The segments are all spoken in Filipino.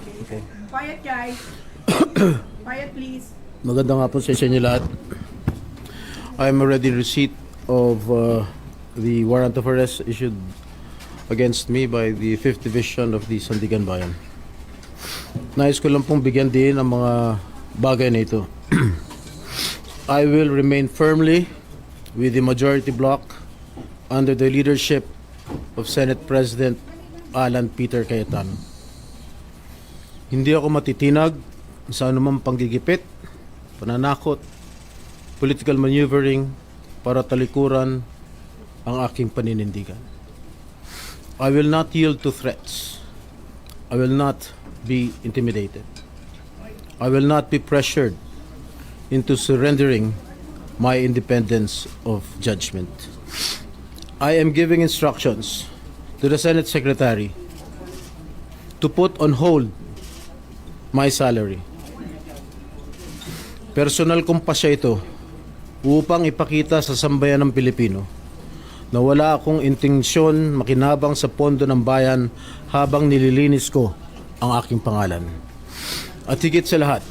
Okay. Quiet, guys. Quiet, please. Magandang hapon sa inyo lahat. I'm already in receipt of the warrant of arrest issued against me by the 5th Division of the Sandigan Bayan. Nais ko lang pong bigyan din ang mga bagay na ito. I will remain firmly with the majority bloc under the leadership of Senate President Alan Peter Cayetano. Hindi ako matitinag sa anumang panggigipit, pananakot, political maneuvering para talikuran ang aking paninindigan. I will not yield to threats. I will not be intimidated. I will not be pressured into surrendering my independence of judgment. I am giving instructions to the Senate Secretary to put on hold my salary. Personal kong pasya ito upang ipakita sa sambayan ng Pilipino na wala akong intensyon makinabang sa pondo ng bayan habang nililinis ko ang aking pangalan. At higit sa lahat,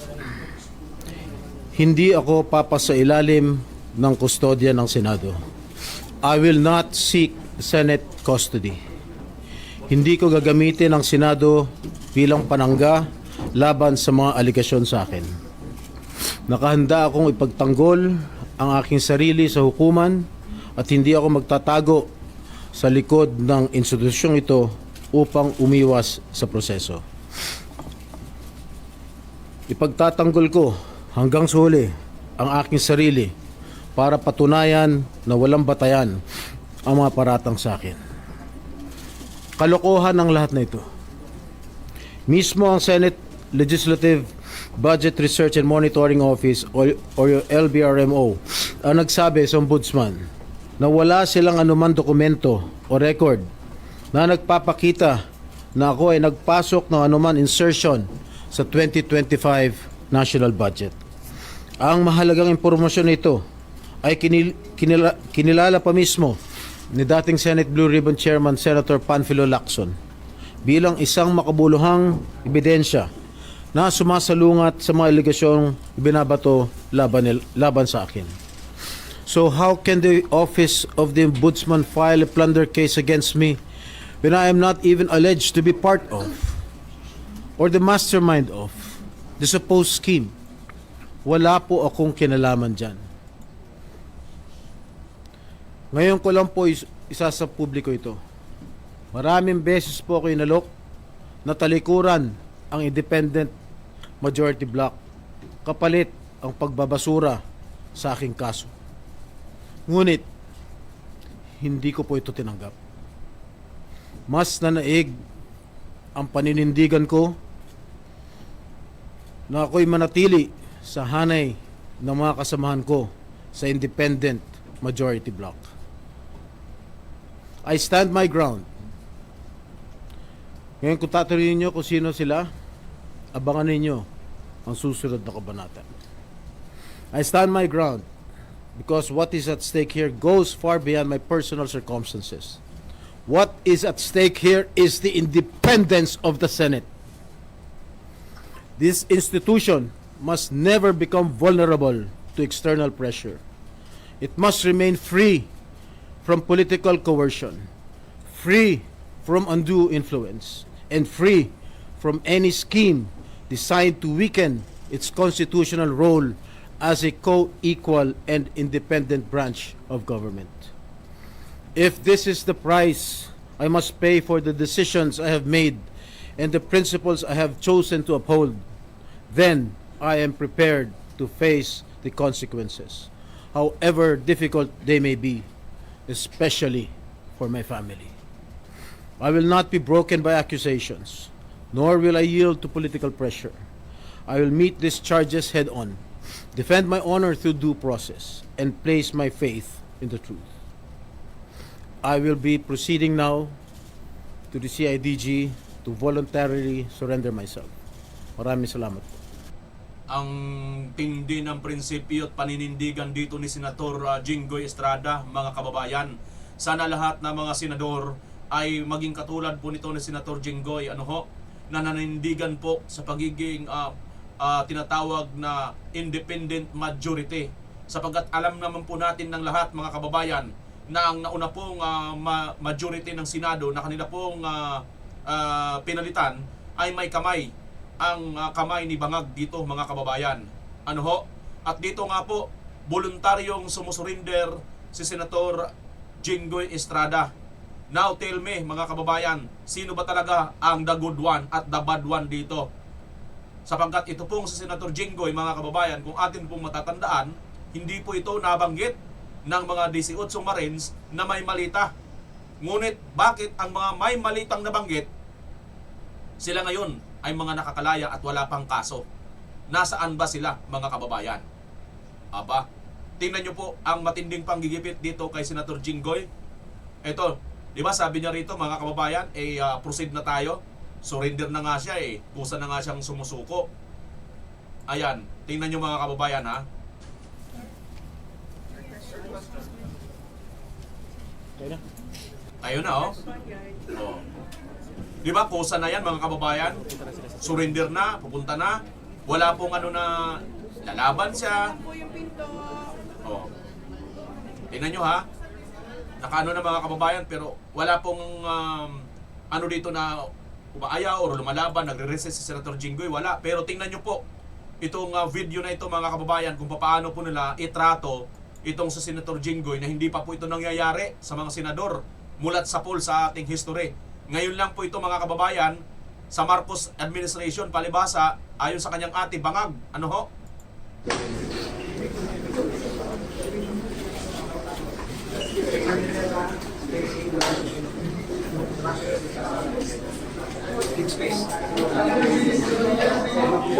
hindi ako papasailalim ng kustodya ng Senado. I will not seek Senate custody. Hindi ko gagamitin ang Senado bilang panangga laban sa mga aligasyon sa akin. Nakahanda akong ipagtanggol ang aking sarili sa hukuman at hindi ako magtatago sa likod ng institusyong ito upang umiwas sa proseso. Ipagtatanggol ko hanggang sa huli ang aking sarili para patunayan na walang batayan ang mga paratang sa akin. Kalokohan ang lahat na ito. Mismo ang Senate Legislative Budget Research and Monitoring Office or LBRMO ang nagsabi sa Ombudsman na wala silang anuman dokumento o record na nagpapakita na ako ay nagpasok ng anuman insertion sa 2025 national budget. Ang mahalagang impormasyon nito ay kinilala pa mismo ni dating Senate Blue Ribbon Chairman Senator Panfilo Lacson bilang isang makabuluhang ebidensya na sumasalungat sa mga aligasyong binabato laban sa akin. So how can the Office of the Ombudsman file a plunder case against me when I am not even alleged to be part of or the mastermind of the supposed scheme? Wala po akong kinalaman dyan. Ngayon ko lang po isa sa publiko ito. Maraming beses po ako inalok na talikuran ang independent majority bloc kapalit ang pagbabasura sa aking kaso. Ngunit, hindi ko po ito tinanggap. Mas nanaig ang paninindigan ko na ako'y manatili sa hanay ng mga kasamahan ko sa independent majority bloc. I stand my ground. Ngayon kung tatanungin niyo kung sino sila, abangan ninyo ang susunod na kabanata. I stand my ground because what is at stake here goes far beyond my personal circumstances. What is at stake here is the independence of the Senate. This institution must never become vulnerable to external pressure. It must remain free from political coercion, free from undue influence, and free from any scheme designed to weaken its constitutional role as a co-equal and independent branch of government. If this is the price I must pay for the decisions I have made and the principles I have chosen to uphold, then I am prepared to face the consequences, however difficult they may be, especially for my family. I will not be broken by accusations, nor will I yield to political pressure. I will meet these charges head on, defend my honor through due process, and place my faith in the truth. I will be proceeding now to the CIDG to voluntarily surrender myself. Maraming salamat po. Ang tindi ng prinsipyo at paninindigan dito ni Senator Jinggoy Estrada, mga kababayan. Sana lahat ng mga senador ay maging katulad po nito ni Senator Jinggoy, na nanindigan po sa pagiging tinatawag na independent majority. Sapagkat alam naman po natin ng lahat mga kababayan na ang nauna pong majority ng Senado na kanila pong pinalitan ay may kamay. Ang kamay ni Bangag dito mga kababayan. Ano ho? At dito nga po, voluntaryong sumusurinder si Senator Jinggoy Estrada. Now tell me mga kababayan, sino ba talaga ang the good one at the bad one dito? Sapagkat ito pong si Senator Jinggoy mga kababayan, kung atin pong matatandaan, hindi po ito nabanggit ng mga 18 Marines na may malita. Ngunit bakit ang mga may malitang nabanggit, sila ngayon ay mga nakakalaya at wala pang kaso? Nasaan ba sila mga kababayan? Aba, tingnan nyo po ang matinding panggigipit dito kay Senator Jinggoy. Ito, di ba sabi niya rito mga kababayan, proceed na tayo. Surrender na nga siya kusa na nga siyang sumusuko. Ayan, tingnan nyo mga kababayan ha. Tayo na oh. Oh. Di ba kusa na yan mga kababayan? Surrender na, pupunta na. Wala pong ano na lalaban siya. Po yung pinto. Oh. Tingnan nyo ha. Nakaano na mga kababayan pero wala pong ano dito na umaaya o lumalaban, nagre-resist si Senator Jinggoy. Wala. Pero tingnan nyo po itong video na ito mga kababayan kung paano po nila itrato itong sa Senator Jinggoy na hindi pa po ito nangyayari sa mga senador mulat sa poll sa ating history. Ngayon lang po ito mga kababayan sa Marcos administration palibasa ayon sa kanyang ate Bangag. Ano ho?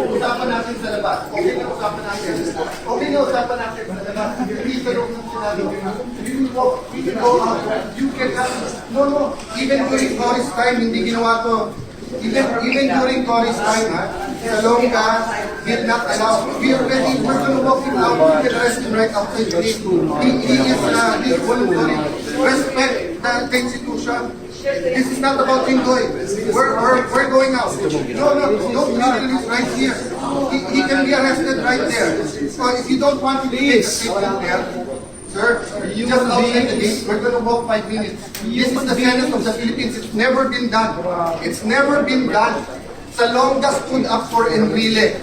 Usapan natin sa labas. Okay na usapan natin. Okay na usapan natin sa labas. Please, the room ng sinabi. You can go out. You can have... No. Even during Cory's time, hindi ginawa to. Even during Cory's time, Salonga did not allow. We're going to walk him out. You can arrest him right outside the gate. He's voluntary. Respect the institution. This is not about Jinggoy. We're going out. No, don't literally right here. He can be arrested right there. So if you don't want to take a statement there, sir, just outside the gate, we're going to walk 5 minutes. This is the Senate of the Philippines. It's never been done. It's never been done. Salonga stood up for Enrile.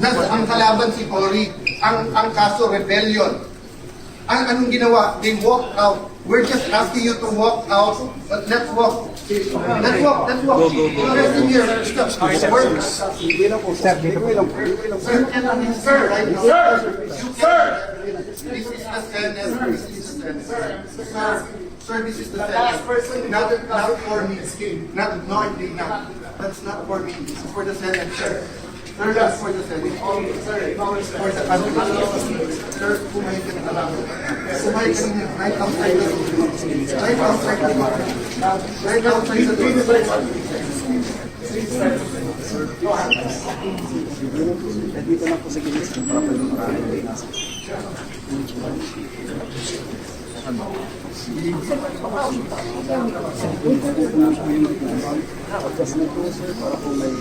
Ang kalaban si Cory. Ang kaso rebellion. Anong ginawa? They walked out. We're just asking you to walk out. But let's walk. Let's walk. Go. Rest in here. Stop. Sir. This is the Senate. Sir, this is the Senate. Not for me. That's not for me. This is for the Senate, sir. Sir, that's for the Senate. For the country. Sir, kumain ka na lang. Kumain ka na right outside the door. Right outside the door. Right outside the door. Dito lang po sa gilid para pwede maraming nasa. Para po may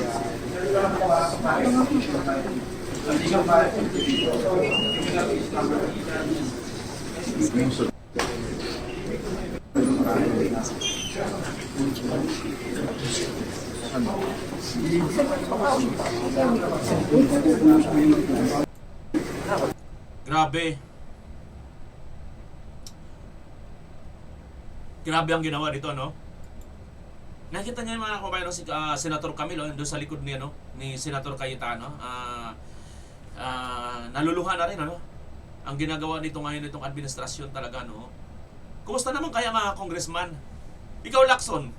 Grabe. Grabe ang ginawa dito, no? Nakita niyo yung mga kababayan si Senator Camilo doon sa likod niya, no? Ni Senator Cayetano. Naluluha na rin, ano? Ang ginagawa nito ngayon itong administrasyon talaga, no? Kumusta naman kaya mga congressman? Ikaw, Lacson,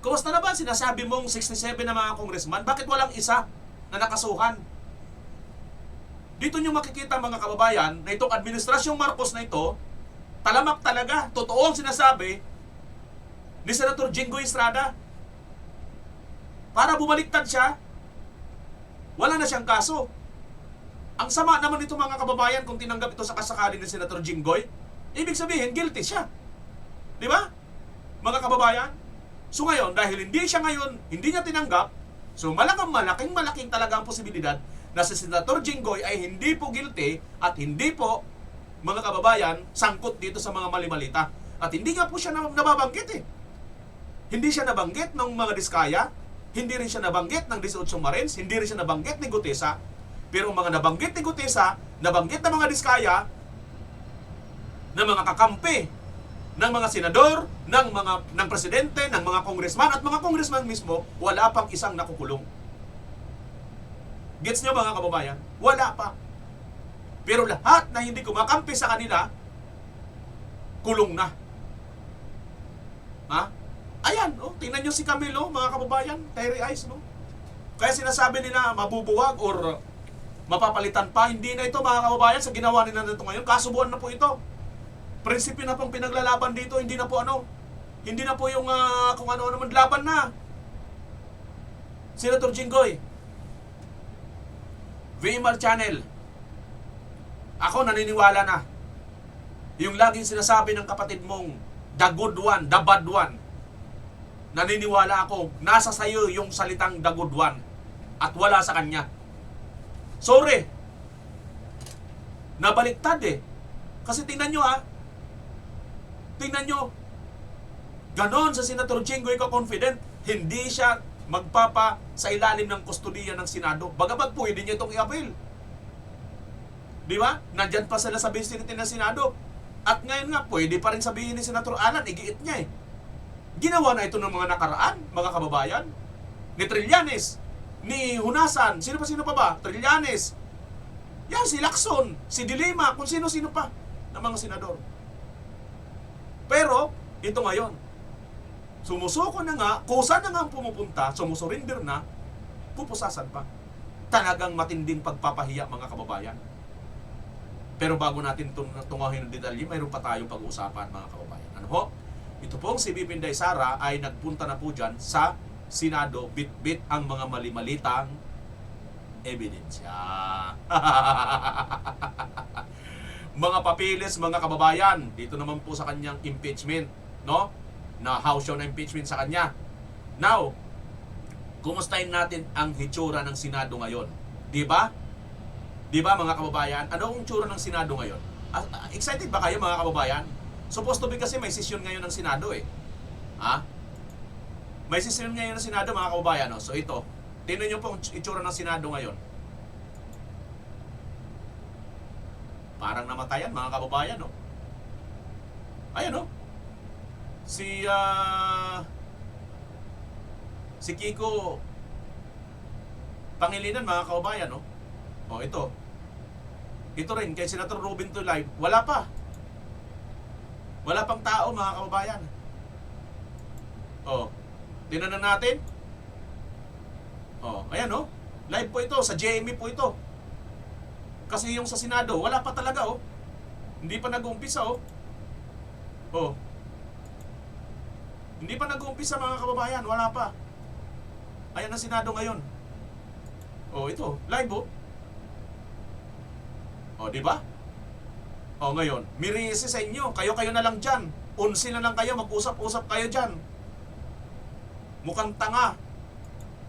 kumusta na ba sinasabi mong 67 na mga congressman? Bakit walang isa na nakasuhan? Dito nyo makikita mga kababayan na itong administrasyong Marcos na ito, talamak talaga, totoo ang sinasabi ni Senator Jinggoy Estrada. Para bumaliktad siya, wala na siyang kaso. Ang sama naman nito mga kababayan kung tinanggap ito sa kasakali ni Senator Jinggoy, ibig sabihin, guilty siya. Di ba? Mga kababayan? So ngayon, dahil hindi siya ngayon, hindi niya tinanggap, so malaking talaga ang posibilidad na si Senator Jinggoy ay hindi po guilty at hindi po, mga kababayan, sangkot dito sa mga mali-malita. At hindi nga po siya nababanggit eh. Hindi siya nabanggit ng mga Diskaya, hindi rin siya nabanggit ng 18 Marines, hindi rin siya nabanggit ni Gutesa. Pero ang mga nabanggit ni Gutesa, nabanggit ng mga Diskaya, ng mga kakampi, ng mga senador, ng presidente, ng mga congressman, at mga congressman mismo, wala pang isang nakukulong. Gets nyo mga kababayan? Wala pa. Pero lahat na hindi kumakampi sa kanila, kulong na. Ha? Ayan, oh, tingnan nyo si Camilo, mga kababayan, Terry Eyes, no? Kaya sinasabi nila mabubuwag or mapapalitan pa. Hindi na ito, mga kababayan, sa ginawa nila nito ngayon. Kasubuan na po ito. Prinsipyo na pong pinaglalaban dito, hindi na po hindi na po yung kung ano naman laban na. Senator Jinggoy, VMR Channel, ako naniniwala na yung laging sinasabi ng kapatid mong the good one, the bad one. Naniniwala ako, nasa sayo yung salitang the good one at wala sa kanya. Sorry, nabaliktad eh. Kasi tingnan nyo tingnan nyo, ganon sa Senator Jinggoy ka confident, hindi siya magpapa sa ilalim ng kustudiya ng Senado. Bagamat pwede niya itong i-appeal. Di ba? Nandyan pa sila sa vicinity ng Senado. At ngayon nga, pwede pa rin sabihin ni Senator Alan, igiit niya eh. Ginawa na ito ng mga nakaraan, mga kababayan. Ni Trillanes, ni Hunasan, sino pa ba? Trillanes. Yan, si Lacson, si Dilima, kung sino-sino pa ng mga senador. Pero, ito ngayon, sumusuko na nga, kusa na nga ang pumupunta, sumusurrender na, pupusasan pa. Talagang matinding pagpapahiya, mga kababayan. Pero bago natin tunguhin ng detalye, mayroon pa tayong pag-uusapan, mga kababayan. Ano ho? Ito pong si BP Inday Sara ay nagpunta na po dyan sa Senado, bit-bit ang mga mali-malitang ebidensya. Mga papilis, mga kababayan, dito naman po sa kanyang impeachment, no? Na house show na impeachment sa kanya. Now, kumustahin natin ang hitsura ng Senado ngayon. Di ba? Di ba mga kababayan? Ano ang hitsura ng Senado ngayon? Excited ba kayo mga kababayan? Supposed to be kasi may session ngayon ng Senado eh. Ha? May session ngayon ng Senado mga kababayan. No? So ito, tingnan nyo po ang hitsura ng Senado ngayon. Parang namatayan mga kababayan, no? Ayan, no? Si Kiko Pangilinan, mga kababayan, no? O, ito. Ito rin, kay Senator Robin Tulay, wala pa. Wala pang tao, mga kababayan. O, tingnan na natin. O, ayan, no? Live po ito, sa JME po ito. Kasi yung sa Senado, wala pa talaga, oh. Hindi pa nag-uumpisa, oh. Oh. Hindi pa nag-uumpisa, mga kababayan. Wala pa. Ayan ang Senado ngayon. Oh, ito. Live, oh. Oh, di ba? Oh, ngayon. Mirisi sa inyo. Kayo na lang dyan. 11 na lang kayo. Mag-usap-usap kayo dyan. Mukhang tanga.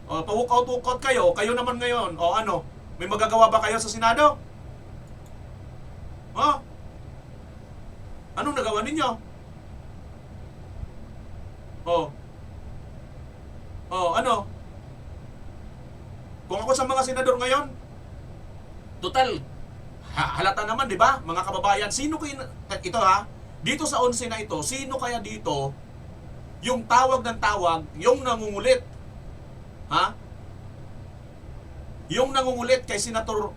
Oh, pa-walkout kayo. Kayo naman ngayon. Oh, ano? May magagawa ba kayo sa Senado? Ha? Anong nagawa ninyo? Oh. Oh, ano? Kung ako sa mga senador ngayon, total, halata naman, di ba? Mga kababayan, sino kayo, ito ha, dito sa 11 na ito, sino kaya dito, yung tawag ng tawag, yung nangungulit, ha? Yung nangungulit kay Senator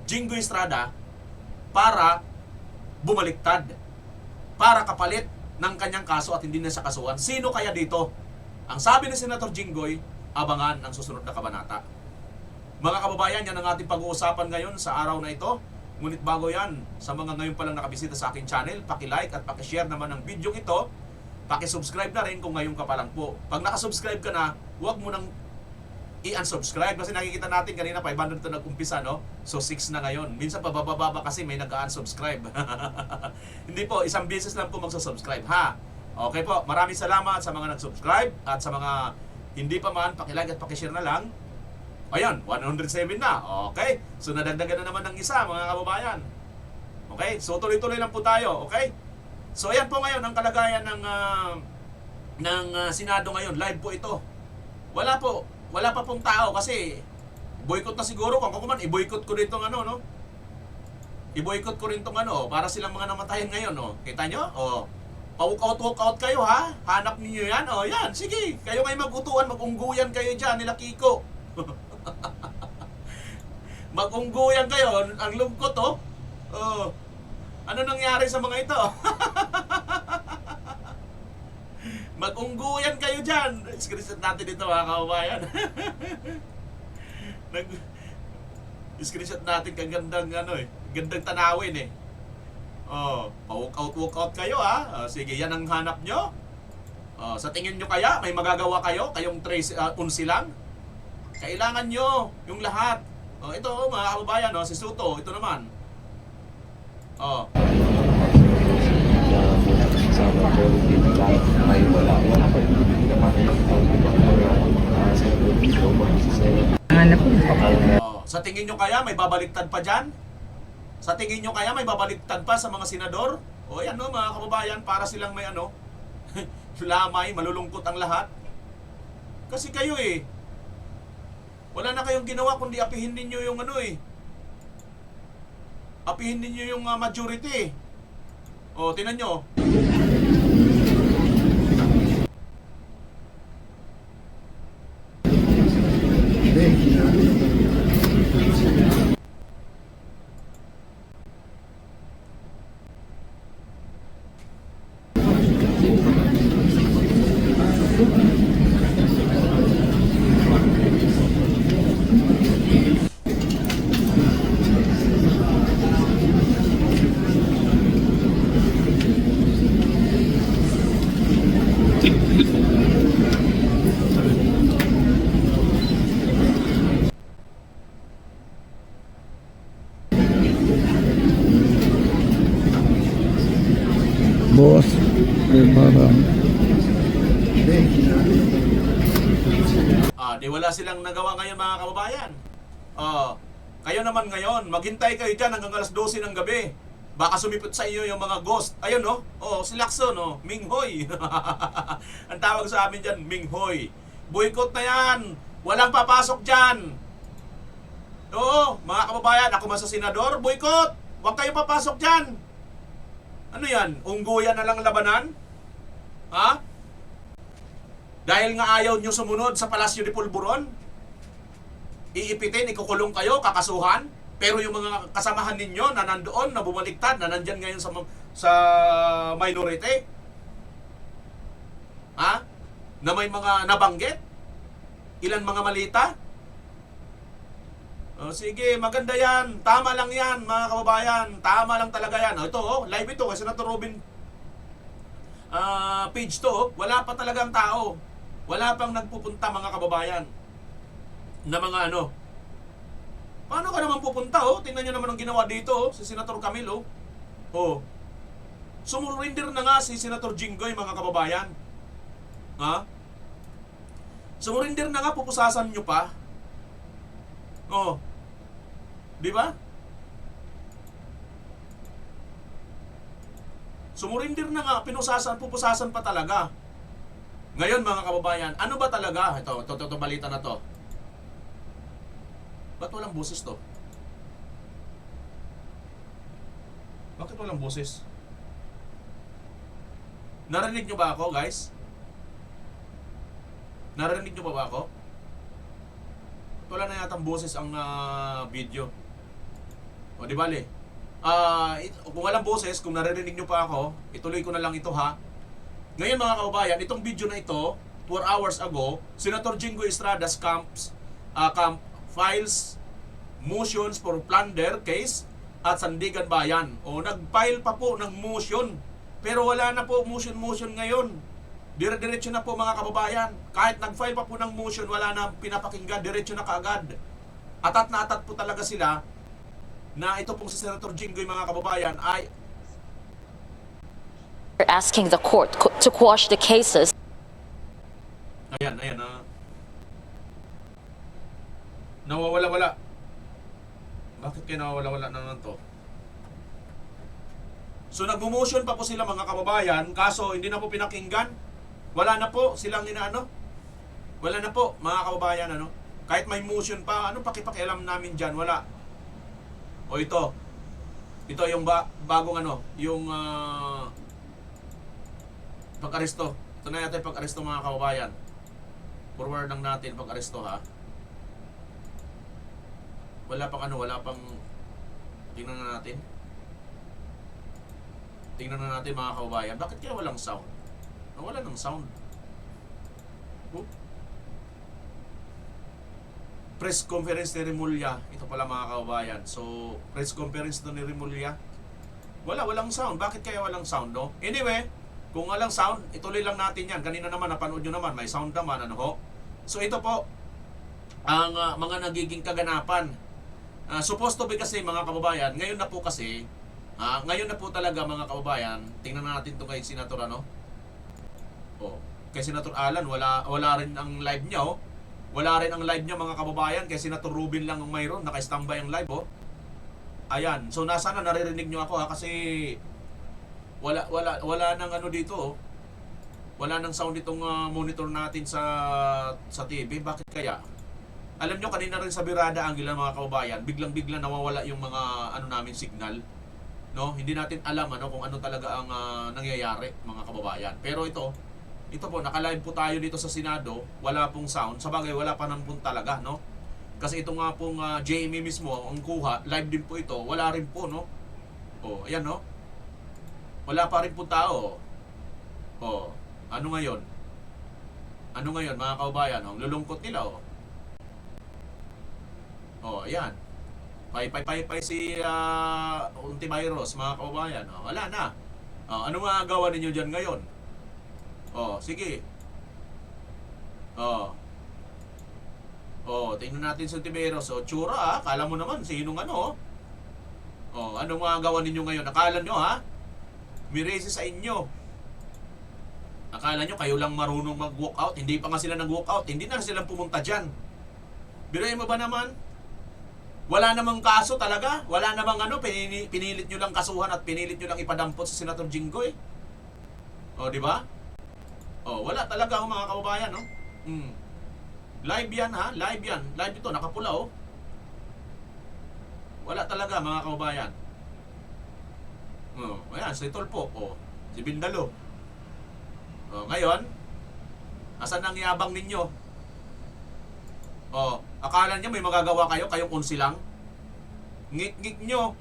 Jinggoy Estrada, para bumaliktad, para kapalit ng kanyang kaso at hindi na sa kasuhan. Sino kaya dito? Ang sabi ni Senator Jinggoy, abangan ang susunod na kabanata. Mga kababayan, yan ang ating pag-uusapan ngayon sa araw na ito. Ngunit bago yan, sa mga ngayon palang nakabisita sa aking channel, paki-like at paki-share naman ang video ito. Paki-subscribe na rin kung ngayon ka pa lang po. Pag nakasubscribe ka na, huwag mo nang i-unsubscribe kasi nakikita natin kanina 500 to nag-umpisa, no? So 6 na ngayon. Minsan pababa kasi may nag-unsubscribe. Hindi po, isang beses lang po magsusubscribe, ha? Okay po, maraming salamat sa mga nag-subscribe at sa mga hindi pa man, pakilike at pakishare na lang. Ayan, 107 na. Okay, so nadagdagan na naman ng isa mga kababayan. Okay, so tuloy-tuloy lang po tayo. Okay, so ayan po ngayon ang kalagayan ng Senado ngayon. Live po ito. Wala pa pong tao kasi boycott na siguro. Kung ako man, i-boycott ko rin itong ano, no? I-boycott ko rin itong ano, para silang mga namatayan ngayon, no? Kita nyo? O, walk out kayo, ha? Hanap niyo yan? O, yan, sige. Kayo ngayon mag-utuan, mag-ungguyan kayo dyan, nila Kiko. Mag-ungguyan kayo, ang lungkot, oh. Oh, ano nangyari sa mga ito? Mag-ungguyan kayo dyan. Screenshot natin dito, mga kababayan. Screenshot natin kagandang ano eh. Gandang tanawin eh. Oh, walk out kayo ha. Sige, yan ang hanap nyo. Sa tingin nyo kaya, may magagawa kayo? Kayong unsi lang? Kailangan nyo yung lahat. Ito mga kababayan, si Suto, ito naman. Sa tingin nyo kaya may babaliktad pa dyan? Sa tingin nyo kaya may babaliktad pa sa mga senador? O yan no mga kababayan, para silang may ano, lamay, malulungkot ang lahat. Kasi kayo eh, wala na kayong ginawa kundi apihin ninyo yung ano eh. Apihin ninyo yung majority. O, tingnan nyo. Boss, parang Di wala silang nagawa ngayon mga kababayan. Kayo naman ngayon, maghintay kayo dyan hanggang alas 12 ng gabi. Baka sumipot sa iyo yung mga ghost. Ayun no? Si Lacson, no? Minghoy. Ang tawag sa amin dyan, Minghoy. Boycott na yan. Walang papasok dyan. Oo, mga kababayan, ako man sa senador, boycott. Huwag kayo papasok dyan. Ano yan? Ungguyan na lang labanan? Ha? Dahil nga ayaw nyo sumunod sa Palasyo de Pulburon? Iipitin, ikukulong kayo, kakasuhan? Pero yung mga kasamahan ninyo na nandoon, na bumaliktad, na nandyan ngayon sa minority? Ha? Na may mga nabanggit? Ilan mga malita? Sige, maganda yan. Tama lang yan, mga kababayan. Tama lang talaga yan. Ito, live ito. Kasi Senator Robin page to. Wala pa talagang tao. Wala pang nagpupunta, mga kababayan. Na mga ano. Paano ka naman pupunta, Tingnan nyo naman ang ginawa dito, si Senator Camilo. Sumurinder na nga si Senator Jinggoy, mga kababayan. Ha? Sumurinder na nga, pupusasan nyo pa. Di ba? Sumurinder na nga, pupusasan pa talaga. Ngayon mga kababayan, ano ba talaga? Ito balita na to. Ba't walang boses to? Bakit walang boses? Narinig nyo ba ako, guys? Narinig nyo ba ako? Wala na yatang boses ang video. Di bale. Kung walang boses, kung naririnig nyo pa ako, ituloy ko na lang ito ha. Ngayon mga kababayan, itong video na ito, 4 hours ago, Senator Jinggoy Estrada's camp files motions for plunder case at Sandigan Bayan. Nag-file pa po ng motion. Pero wala na po motion ngayon. Dire-diretso na po mga kababayan. Kahit nag-file pa po ng motion, wala na pinapakinggan, diretso na kaagad. Atat na atat po talaga sila na ito pong si Senator Jinggoy mga kababayan ay asking the court to quash the cases. Ayan, nawawala-wala. Bakit kayo nawawala-wala na naman to? So nagmo-motion pa po sila mga kababayan, kaso hindi na po pinakinggan. Wala na po silang inaano. Wala na po mga kababayan, ano. Kahit may motion pa, ano pakialam namin diyan, wala. O ito. Ito yung bagong ano, yung pag-aresto. Ito na yata yung pag-aresto mga kababayan. Forward lang natin pag-aresto ha. Wala pang tingnan na natin. Tingnan na natin mga kababayan. Bakit kaya walang sound? Wala ng sound. Oh. Press conference ni Remulla. Ito pala mga kababayan. So, press conference to ni Remulla. Walang sound. Bakit kaya walang sound, no? Anyway, kung walang sound, ituloy lang natin yan. Kanina naman, napanood nyo naman, may sound naman, ano ho? So, ito po, ang mga nagiging kaganapan. Supposed to be kasi mga kababayan, ngayon na po kasi, ngayon na po talaga mga kababayan, tingnan natin to kay Senator ano? Oh, kay Senator Alan, wala rin ang live niya, oh. Wala rin ang live niya mga kababayan, kay Senator Rubin lang ang mayroon, naka-standby ang live, oh. Ayan, so nasa na naririnig niyo ako ha, kasi wala nang ano dito, oh. Wala nang sound itong monitor natin sa TV. Bakit kaya? Alam nyo, kanina rin sa Birada Anguila mga kababayan, biglang-biglang nawawala yung mga ano namin signal. No? Hindi natin alam ano kung ano talaga ang nangyayari mga kababayan. Pero ito po, naka-live po tayo dito sa Senado, wala pong sound. Sabagay, wala pa naman talaga, no? Kasi ito nga pong JME mismo, ang kuha, live din po ito, wala rin po, no? Oh, ayan, no? Wala pa rin po tao. Oh, ano ngayon? Ano ngayon mga kababayan? Ang lulungkot nila, oh. Oh, ayan. Pay si Untivirus, mga kababayan. Oh, wala na. Oh, ano nga gawa ninyo dyan ngayon? Oh, sige. Oh. Oh, tingnan natin si Untivirus. Oh, tsura kala mo naman sinong ano. Oh, ano nga gawa ninyo ngayon? Akala nyo ha? Mirese sa inyo. Akala nyo kayo lang marunong mag-walk out. Hindi pa nga sila nag-walk out. Hindi na sila pumunta dyan. Biruin mo ba naman? Wala namang kaso talaga. Wala namang ano, pinilit nyo lang kasuhan at pinilit nyo lang ipadampot sa Senator Jinggoy. O, di ba? O, wala talaga mga kababayan, no? Live yan, ha? Live yan. Live ito, nakapula, oh. Wala talaga, mga kababayan. O, ayan, si Tulpo, o. Si Bindalo. O, ngayon, asan ang yabang ninyo? Oh, akala niya may magagawa kayo, kayong unsi lang. Ngik-ngik nyo.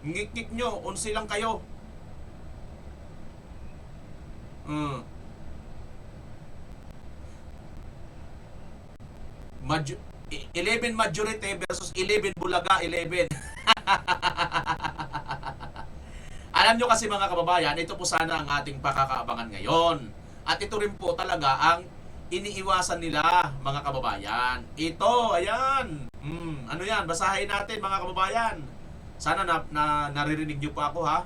Ngik-ngik nyo, unsi lang kayo. 11 majority versus 11 bulaga, 11. Alam nyo kasi mga kababayan, ito po sana ang ating pakakaabangan ngayon. At ito rin po talaga ang iniiwasan nila mga kababayan. Ito, ayan. Ano yan? Basahin natin mga kababayan. Sana naririnig nyo pa ako ha.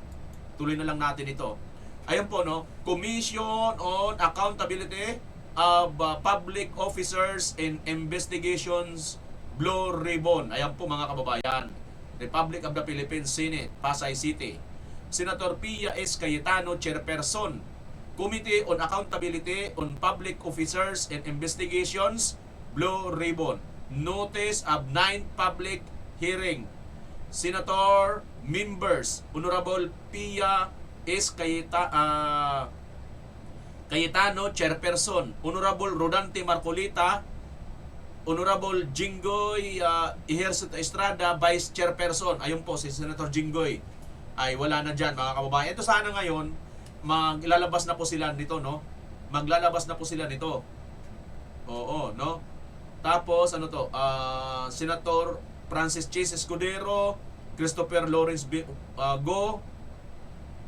Tuloy na lang natin ito. Ayun po no, Commission on Accountability of Public Officers in Investigations Blue Ribbon. Ayan po mga kababayan. Republic of the Philippines Senate, Pasay City. Senator Pia S. Cayetano, Chairperson. Committee on Accountability on Public Officers and Investigations, Blue Ribbon. Notice of 9th public hearing. Senator members, Honorable Pia S. Cayetano, Chairperson. Honorable Rodante Marcolita, Honorable Jinggoy Ejercito Estrada, Vice Chairperson. Ayun po, si Senator Jinggoy ay wala na dyan mga kababayan. Ito sana ngayon, maglalabas na po sila nito, no? Maglalabas na po sila nito. Oo, no? Tapos, ano to? Senator Francis Chis Escudero, Christopher Lawrence Go,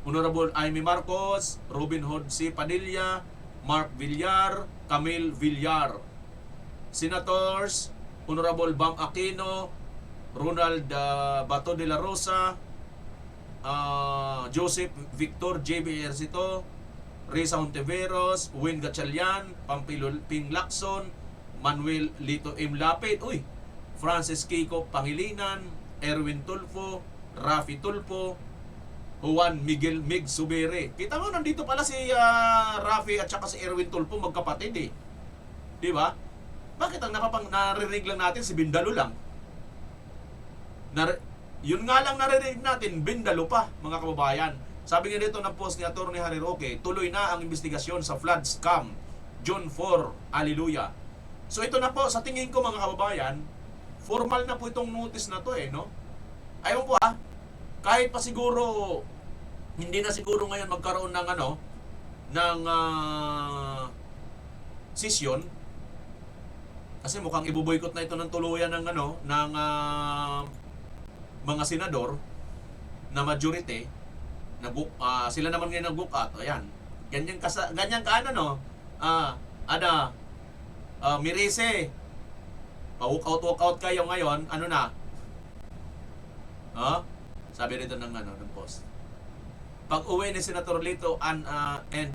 Honorable Amy Marcos, Robin Hood C. Padilla, Mark Villar, Camille Villar. Senators, Honorable Bam Aquino, Ronald Bato de la Rosa, Joseph Victor J.B. Ejercito, Risa Hontiveros, Win Gatchalian, Pampilo Ping Lacson, Manuel Lito M. Lapid, Francis Kiko Pangilinan, Erwin Tulfo, Rafi Tulfo, Juan Miguel Mig Subere. Kita mo, nandito pala si Rafi at saka si Erwin Tulfo, magkapatid eh. Di ba? Bakit ang narinig lang natin si Bindalo lang? Yun nga lang narinig natin, Bindalo pa, mga kababayan. Sabi nga dito ng post ni Atty. Harry Roque, tuloy na ang investigasyon sa flood scam. June 4, Hallelujah. So ito na po, sa tingin ko mga kababayan, formal na po itong notice na to no? Ayaw po kahit pa siguro, hindi na siguro ngayon magkaroon ng ng session, kasi mukhang ibuboykot na ito ng tuluyan ng ng mga senador na majority, sila naman ngayon nag-book-out. Ayan. Ganyan Mirise, walk-out kayo ngayon, sabi rito ng post. Pag uwi ni Senator Lito and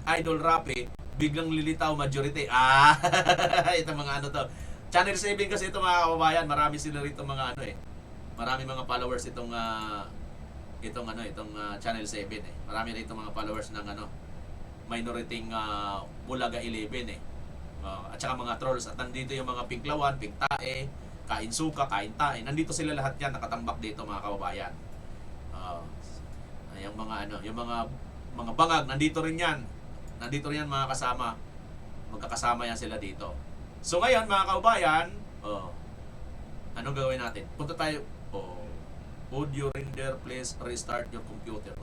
Idol Rapi, biglang lilitaw majority. Ito mga to. Channel 7 kasi ito mga kababayan, marami sila rito mga marami mga followers itong Channel 7 Marami rito mga followers ng minority Bulaga 11 at saka mga trolls. At nandito yung mga Pinklawan, Pingtae, Kain Suka, Kain Tae. Nandito sila lahat yan, nakatambak dito mga kababayan. Yung mga bangag, nandito rin yan. Nandito rin yan mga kasama. Magkakasama yan sila dito. So ngayon mga kababayan, anong gagawin natin? Punta tayo. Would you render, please restart your computer?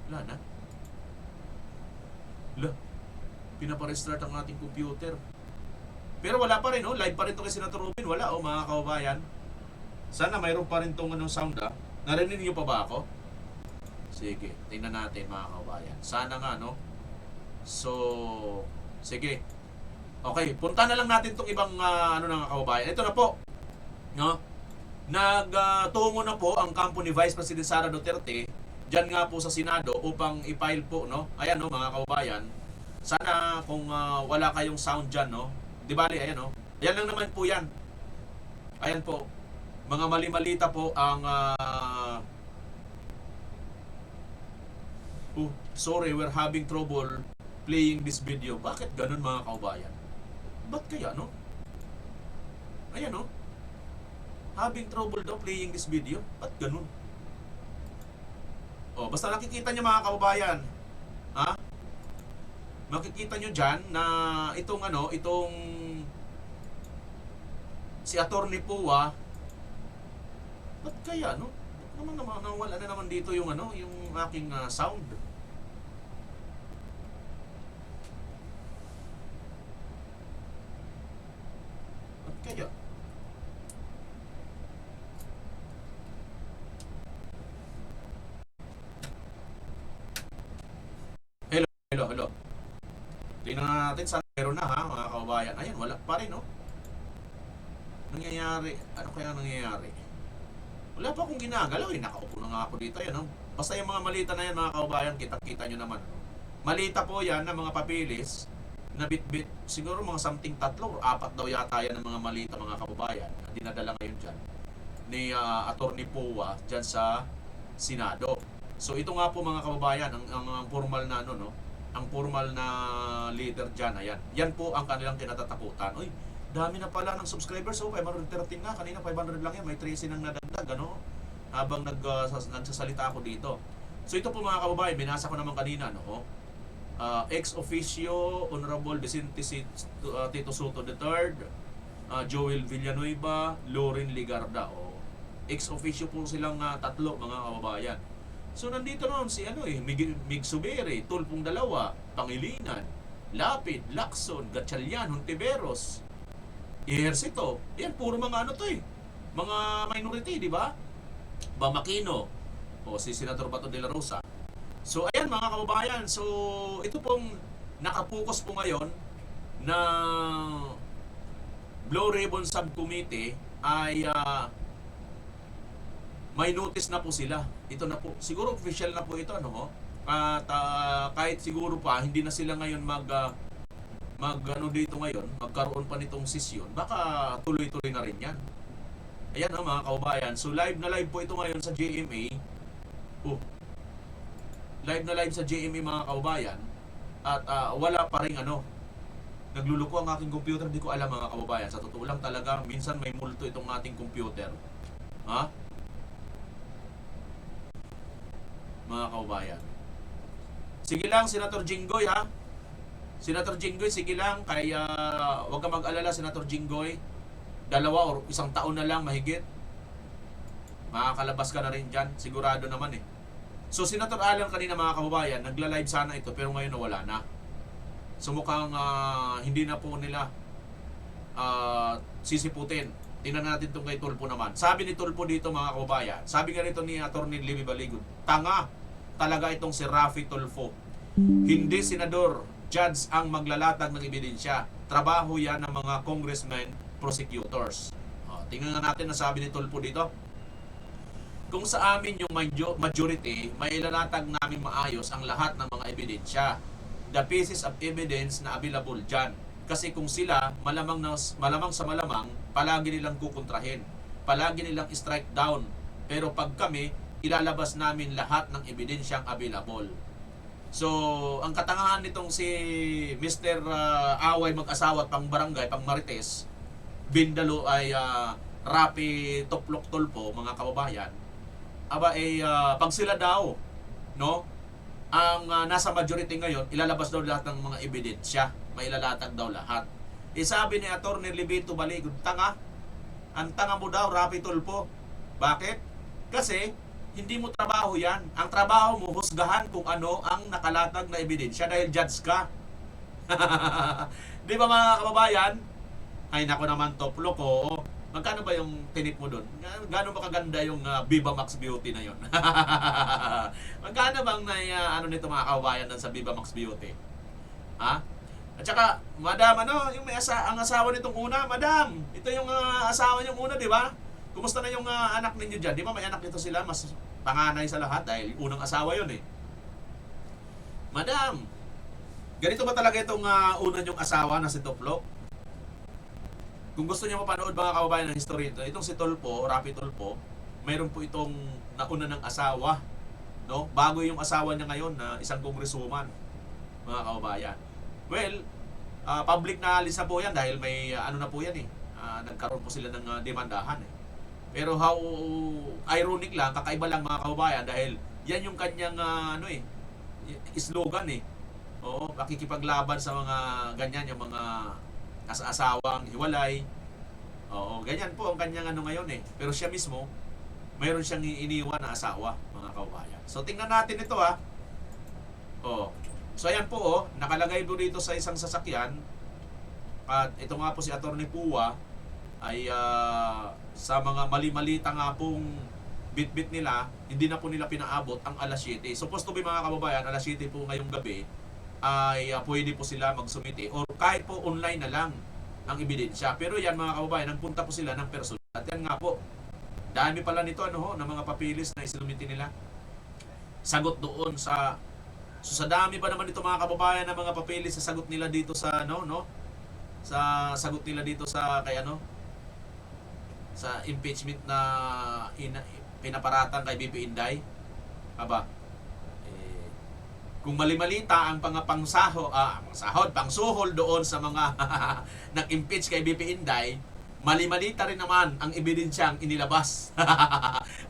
Wala na. Pinaparestart ang ating computer. Pero wala pa rin, live pa rin ito kay Senator Rubin. Wala, mga kababayan. Sana mayroon pa rin itong sound, Narinig niyo pa ba ako? Sige, tingnan natin mga kababayan. Sana nga, So, sige. Okay, punta na lang natin itong ibang, mga kababayan. Ito na po. Nagtungo na po ang kampo ni Vice President Sara Duterte dyan nga po sa Senado upang i-file po, Ayan, mga kababayan. Sana kung wala kayong sound dyan, Di bali, ayan, Ayan lang naman po yan. Ayan po. Mga mali-malita po ang sorry, we're having trouble playing this video. Bakit ganun mga kababayan? Ba't kaya, Ayan, having trouble daw playing this video. Ba't ganun? Basta nakikita nyo mga kababayan, makikita nyo dyan na itong si Atty. Poa, ba't kaya, Ba't wala na naman dito yung yung aking sound. Ba't kaya? Hello. Tingnan natin saan meron na mga kababayan. Ayan, wala pa rin Nangyayari. Ano kaya nangyayari? Wala pa akong ginagalaw Nakaupo na nga ako dito Basta yung mga malita na yan mga kababayan, kita-kita nyo naman Malita po yan na mga papilis na bit-bit, siguro mga something 3 or 4 daw yata yan ng mga malita mga kababayan na dinadala ngayon dyan ni Atty. Poa dyan sa Senado. So ito nga po mga kababayan, ang formal na ang formal na leader dyan, ayan. Yan po ang kanilang kinatatakutan. Dami na pala ng subscribers. 513 na. Kanina 500 lang yan. May 13 nang nadagdag, habang nagsasalita ako dito. So ito po mga kababayan, binasa ko naman kanina, ex officio, Honorable Vicente Tito Soto III, Joel Villanueva, Loren Ligarda. Ex officio po silang 3 mga kababayan. So nandito noon si Mig Subere, Tulfong 2, Pangilinan, Lapid, Lacson, Gatchalian, Hontiveros, Ejercito. Yan puro mga mga minority, di ba? Bamakino o si Senator Bato de la Rosa. So ayan mga kababayan, so ito pong nakapokus po ngayon na Blue Ribbon Subcommittee ay may notice na po sila ito na po, siguro official na po ito, ano ho? At kahit siguro pa, hindi na sila ngayon ano dito ngayon, magkaroon pa nitong sesyon, baka tuloy-tuloy na rin yan. Ayan mga kababayan, so live na live po ito ngayon sa GMA. Live na live sa GMA mga kababayan. At wala pa rin nagluluko ang aking computer, hindi ko alam mga kababayan. Sa totoo lang talaga, minsan may multo itong ating computer. Ha? Mga kababayan. Sige lang, Senator Jinggoy ha. Senator Jinggoy, sige lang. Kaya huwag ka mag-alala, Senator Jinggoy. 2 o 1 taon na lang mahigit. Makakalabas ka na rin dyan. Sigurado naman eh. So, Senator Alan kanina mga kababayan, nagla-live sana ito pero ngayon nawala na. So, mukhang hindi na po nila sisiputin. Tingnan natin itong kay Tulfo naman. Sabi ni Tulfo dito mga kababayan, sabi nga rito ni Atty. Libby Baligon, tanga talaga itong si Raffy Tulfo. Hindi senador, judge ang maglalatag ng ebidensya. Trabaho yan ng mga congressmen, prosecutors. Tingnan nga natin ang sabi ni Tulfo dito. Kung sa amin yung majority, may ilalatag namin maayos ang lahat ng mga ebidensya. The pieces of evidence na available dyan. Kasi kung sila, malamang sa malamang, palagi nilang kukontrahin. Palagi nilang strike down. Pero pag kami, ilalabas namin lahat ng ebidensyang available. So, ang katangahan nitong si Mr. Away mag-asawa at pang barangay, pang Marites, Bindalo ay Raffy Tulfo, mga kababayan, pag sila daw, no, ang nasa majority ngayon, ilalabas daw lahat ng mga ebidensya, mailalatag daw lahat. Sabi ni Atty. Libito Baligon, tanga. Ang tanga mo daw, Raffy Tulfo. Bakit? Kasi hindi mo trabaho yan. Ang trabaho mo, husgahan kung ano ang nakalatag na ebidensya dahil judge ka. Di ba mga kababayan? Ay nako naman, Toplo ko. Magkano ba yung tinip mo doon? Gaano ba kaganda yung Viva Max Beauty na yon? Magkano bang nito mga kababayan doon sa Viva Max Beauty? Ha? At saka, madam, yung ang asawa nitong una, madam, ito yung asawa niyong una, di ba? Kumusta na yung anak ninyo dyan? Di ba may anak nito sila? Mas panganay sa lahat dahil unang asawa yun eh. Madam, ganito ba talaga itong una niyong asawa na si Toplo? Kung gusto niyo mapanood mga kababayan ng history ito, itong si Tulfo, Raffy Tulfo, mayroon po itong nauna ng asawa, no? Bago yung asawa niya ngayon na isang congresswoman, mga kababayan. Well, public na alis na po yan dahil may na po yan eh. Nagkaroon po sila ng demandahan eh. Pero how ironic lang, kakaiba lang mga kababayan dahil yan yung kanyang slogan eh. Oo, makikipaglaban sa mga ganyan, yung mga asawang hiwalay. Oo, ganyan po ang kanyang ngayon eh. Pero siya mismo, mayroon siyang iniwan na asawa, mga kababayan. So tingnan natin ito ha. Oh. So ayan po nakalagay po dito sa isang sasakyan. At ito nga po si Atty. Puwa ay sa mga mali-malita nga pong bit-bit nila, hindi na po nila pinaabot ang alas 7. Supposed to be mga kababayan, alas 7 po ngayong gabi ay pwede po sila magsumite or kahit po online na lang ang ebidensya. Pero yan mga kababayan, nagpunta po sila ng personal. At yan nga po, dami pala nito ng mga papilis na isinumite nila. Sagot doon sa dami pa naman ito mga kababayan ng mga papilis sa sagot nila dito sa sa sagot nila dito sa sa impeachment na pinaparatang kay BP Inday. Kung mali-malita ang pangsuhol doon sa mga nag-impeach kay BP Inday, mali-malita rin naman ang ebidensyang inilabas.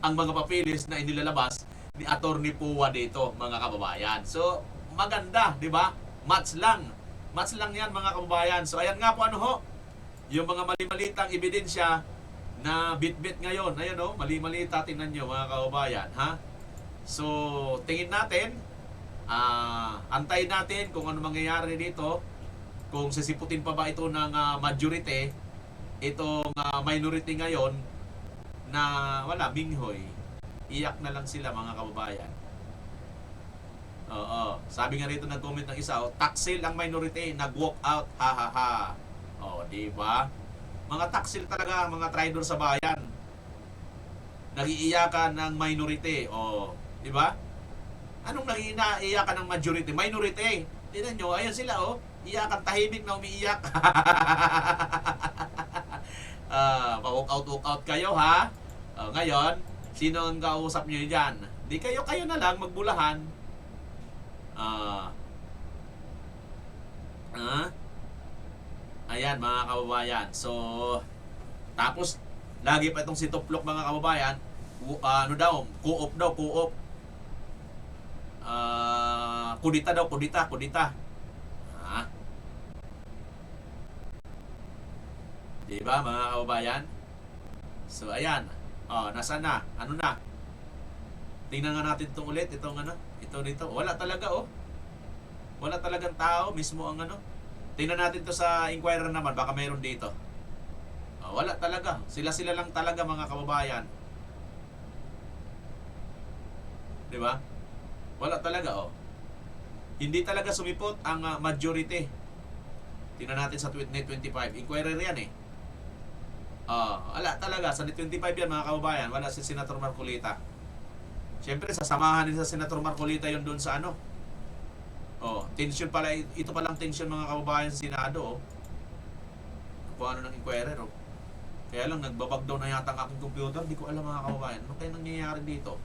Ang mga papilis na inilalabas ni Atty. Puwa dito, mga kababayan. So, maganda, di ba? Match lang yan, mga kababayan. So, ayan nga po yung mga mali-malitang ebidensya na bit-bit ngayon. Ayan mali-malita, tingnan nyo, mga kababayan. Ha? So, tingin natin, antayin natin kung ano mangyayari dito, kung sisiputin pa ba ito ng majority, itong minority ngayon na wala, binghoy, iyak na lang sila mga kababayan. Oo, sabi nga rito nag-comment ng isa, taksil ang minority, nag-walk out, ha ha ha. Di ba? Mga taksil talaga, mga traidor sa bayan. Nag-iiyakan ng minority. O, di ba? Anong nag-iiyakan ng majority? Minority. Tingnan nyo, ayan sila, oh. Iyakan, tahimik na umiiyak. Pa-walk out kayo, ha? Ngayon, sino ang kausap nyo dyan? Di kayo na lang magbulahan. Ayan, mga kababayan. So, tapos, lagi pa itong si Tuplok, mga kababayan. Ano daw? Co-op daw, co-op. Kudita daw, kudita. Diba, mga kababayan? So, ayan. Nasaan na? Ano na? Tingnan nga natin itong ulit. Ito dito. Wala talaga, oh. Wala talagang tao. Mismo ang ano. Tingnan natin to sa Inquirer naman. Baka mayroon dito. Wala talaga. Sila lang talaga, mga kababayan. Diba? Wala talaga, oh. Hindi talaga sumipot ang majority. Tingnan natin sa Net 25. Inquirer yan, eh. Wala talaga. Sa Net 25 yan, mga kababayan. Wala si Senator Marcolita. Siyempre, sasamahan din sa Senator Marcolita yun doon sa ano. Tension pala. Ito palang tension, mga kababayan, sa Senado, oh. Kung ano ng Inquirer, oh. Kaya lang, nagbabag down na yata ang aking computer. Hindi ko alam, mga kababayan. Ano kaya nangyayari dito?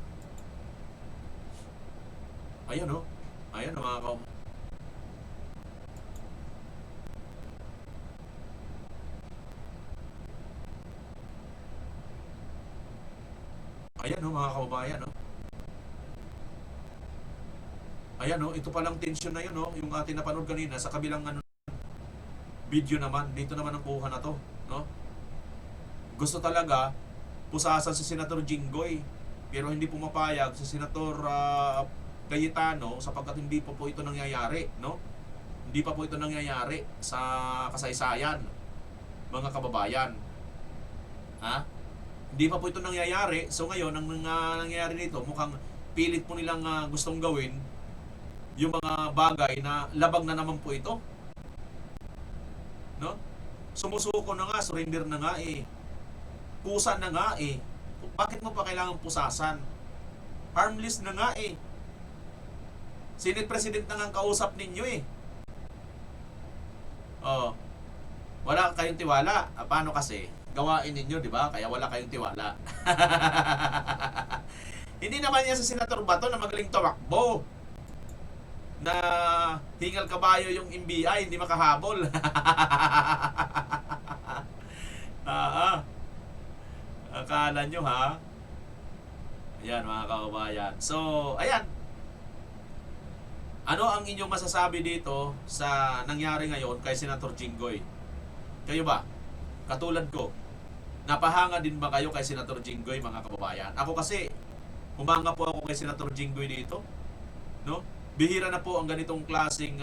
Ayan, oh. Ayan, oh, mga kababayan. Ayan, oh, mga kababayan, oh. Ayan, oh, ito palang tension na yun, oh, yung ating napanood kanina sa kabilang ano, video naman. Dito naman ang kuha na to, no? Gusto talaga pusasan si Senator Jinggoy, pero hindi pumapayag si Senator Cayetano sapagkat hindi pa po ito nangyayari, no? Hindi pa po ito nangyayari sa kasaysayan, mga kababayan. Ha? Hindi pa po ito nangyayari. So ngayon, ang nangyayari dito, mukhang pilit po nilang gustong gawin yung mga bagay na labag na naman po ito. No? Sumusuko na nga, surrender na nga, eh. Pusa na nga, eh. Bakit mo pa kailangan pusasan? Harmless na nga, eh. Senate President na nga ang kausap ninyo, eh. Wala kayong tiwala. Paano kasi? Gawain ninyo, di ba? Kaya wala kayong tiwala. Hindi naman yan sa Senator Bato na magaling tumakbo. Na hingal kabayo yung NBI, hindi makahabol. Akala nyo, ha? Ayan, mga kababayan. So, ayan. Ano ang inyong masasabi dito sa nangyari ngayon kay Senator Jinggoy? Kayo ba? Katulad ko, napahanga din ba kayo kay Senator Jinggoy, mga kababayan? Ako kasi, humanga po ako kay Senator Jinggoy dito. No? Bihira na po ang ganitong klaseng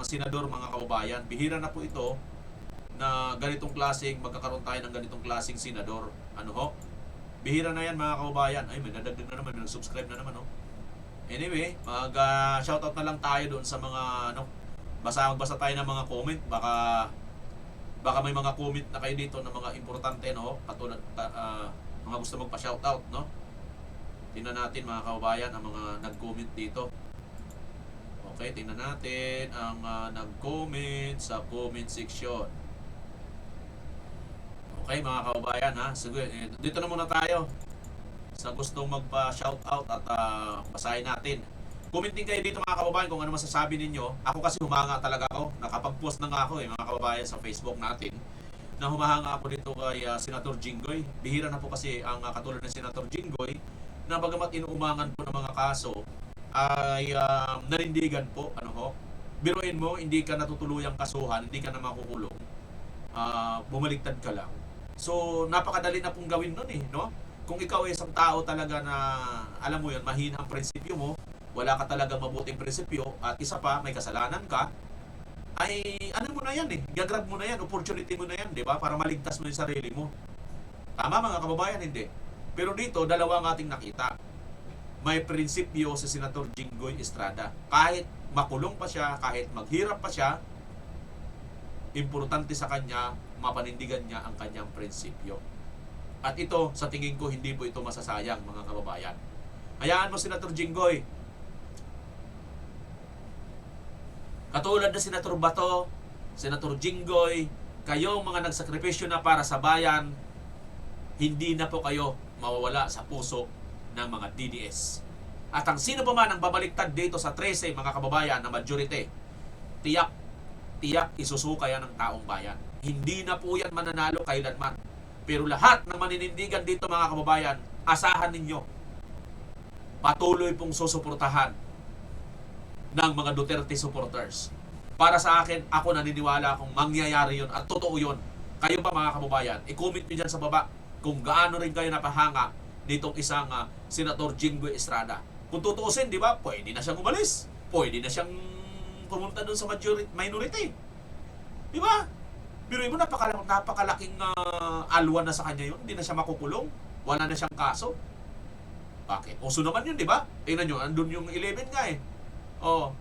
senador, mga kababayan. Bihira na po ito na ganitong klaseng, magkakaroon tayo ng ganitong klaseng senador. Ano ho? Bihira na yan, mga kababayan. Ay, may nadagdag na naman, nag-subscribe na naman, ho. Anyway, mag-shoutout na lang tayo doon sa mga, ano, magbasa tayo ng mga comment. Baka may mga comment na kayo dito na mga importante, no? Katulad, mga gusto magpa-shoutout, no? Tingnan natin, mga kababayan, ang mga nag-comment dito. Okay, tingnan natin ang nag-comment sa comment section. Okay, mga kababayan, ha? Sige, dito na muna tayo sa gustong magpa-shoutout at basahin natin. Comment din kayo dito, mga kababayan, kung ano masasabi ninyo. Ako kasi humanga talaga ako. Nakapag-post na nga ako, mga kababayan, sa Facebook natin na humahanga ako dito kay Senator Jinggoy. Bihira na po kasi ang katulad ng Senator Jinggoy na bagamat inuumangan po ng mga kaso ay nanindigan po, ano ho. Biruin mo, hindi ka natutuluyang kasuhan, hindi ka na makukulong. Bumaliktad ka lang. So, napakadali na pong gawin nun, eh, no? Kung ikaw ay isang tao talaga na, alam mo yun, mahina ang prinsipyo mo, wala ka talagang mabuting prinsipyo, at isa pa, may kasalanan ka, ay, ano mo na yan, eh, gagrab mo na yan, opportunity mo na yan, di ba? Para maligtas mo yung sarili mo. Tama, mga kababayan, hindi. Pero dito, dalawa ang ating nakita. May prinsipyo si Senator Jinggoy Estrada. Kahit makulong pa siya, kahit maghirap pa siya, importante sa kanya, mapanindigan niya ang kanyang prinsipyo. At ito, sa tingin ko, hindi po ito masasayang, mga kababayan. Hayaan mo, Senator Jinggoy. Katulad na Senator Bato, Senator Jinggoy, kayong mga nagsakripisyo na para sa bayan, hindi na po kayo mawawala sa puso ng mga DDS. At ang sino pa man ang babaliktad dito sa 13, mga kababayan, na majority, tiyak isusuka yan ng taong bayan. Hindi na po yan mananalo kailanman. Pero lahat ng maninindigan dito, mga kababayan, asahan ninyo, patuloy pong susuportahan ng mga Duterte supporters. Para sa akin, ako naniniwala kung mangyayari yun at totoo yun. Kayo ba, mga kababayan, i-comment nyo dyan sa baba kung gaano rin kayo napahanga nitong isang Senator Jinggoy Estrada. Kung tutuusin, di ba, pwede na siyang umalis. Pwede na siyang pumunta dun sa minority. Di ba? Pero mo, napakalaking alwan na sa kanya yun. Hindi na siya makukulong. Wala na siyang kaso. Bakit? Uso naman yun, di ba? Tingnan nyo, andun yung 11 nga eh. Oh.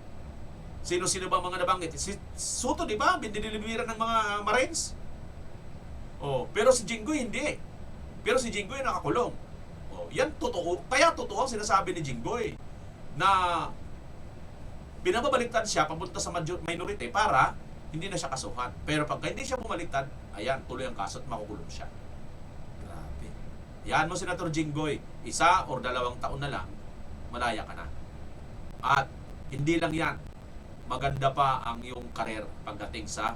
Sino-sino ba mga nabanggit? Si Soto, di ba? Binililibiran ng mga Marines. Oh. Pero si Jinggoy, hindi. Pero si Jinggoy nakakulong. Oh. Yan totoo. Kaya totoo ang sinasabi ni Jinggoy na pinababaliktad siya papunta sa minority para hindi na siya kasuhan. Pero pag hindi siya bumaliktad, ayan, tuloy ang kaso at makukulong siya. Grabe. Yan mo, Senator Jinggoy, 1 or 2 taon na lang, malaya ka na. At hindi lang yan, maganda pa ang iyong karir pagdating sa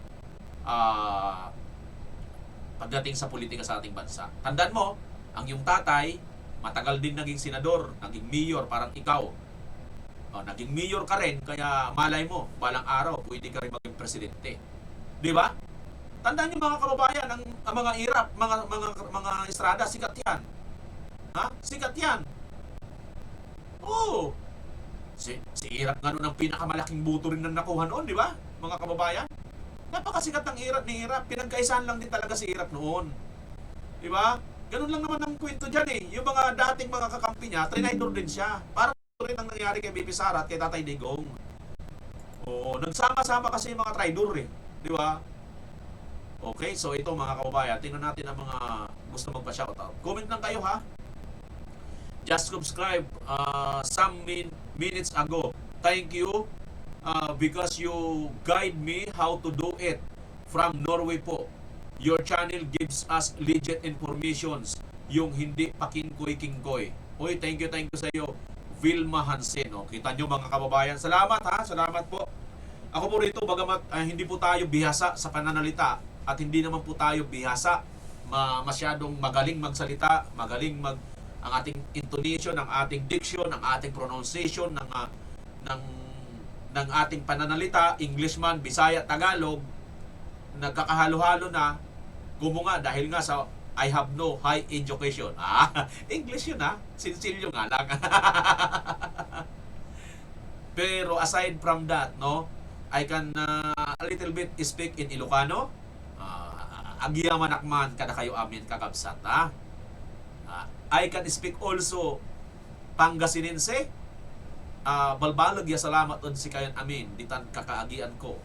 politika sa ating bansa. Tandaan mo, ang iyong tatay, matagal din naging senador, naging mayor, parang ikaw. Naging mayor ka rin, kaya malay mo, balang araw, pwede ka rin maging presidente. Di ba? Tandaan niyo, mga kababayan, ang mga irap, mga Estrada, sikat yan. Ha? Sikat yan. Oo. Si Irap nga noon ang pinakamalaking buto rin na nakuha noon, di ba? Mga kababayan. Napakasikat ng Irap ni Irap. Pinagkaisahan lang din talaga si Irap noon. Di ba? Ganun lang naman ang kwento dyan eh. Yung mga dating mga kakampi niya, trinidor din siya. Parang rin ang nangyari kay BP Sara at kay Tatay Digong. Nagsama-sama kasi yung mga traidor eh. Di ba? Okay, so ito, mga kababayan, tingnan natin ang mga gusto magpa-shoutout. Comment lang kayo, ha? Just subscribe some minutes ago. Thank you because you guide me how to do it from Norway po. Your channel gives us legit informations, yung hindi pakingkoy-kingkoy. Uy, thank you sa iyo, Vilma Hansen. Kita nyo, mga kababayan. Salamat, ha? Salamat po. Ako po rito, bagamat hindi po tayo bihasa sa pananalita at hindi naman po tayo bihasa masyadong magaling magsalita, magaling ang ating intonation, ang ating diction, ang ating pronunciation ng ating pananalita, English man, Bisaya, Tagalog, nagkakahalo-halo na, gumunga dahil nga sa I have no high education. English yun, ha? Sinsilyo nga lang. Pero aside from that, no, I can a little bit speak in Ilocano. Agyaman akman kada kayo amin kakabsat, ha? I can speak also Pangasinense. Balbalag ya salamat on si kayan amin ditan kakaagian ko.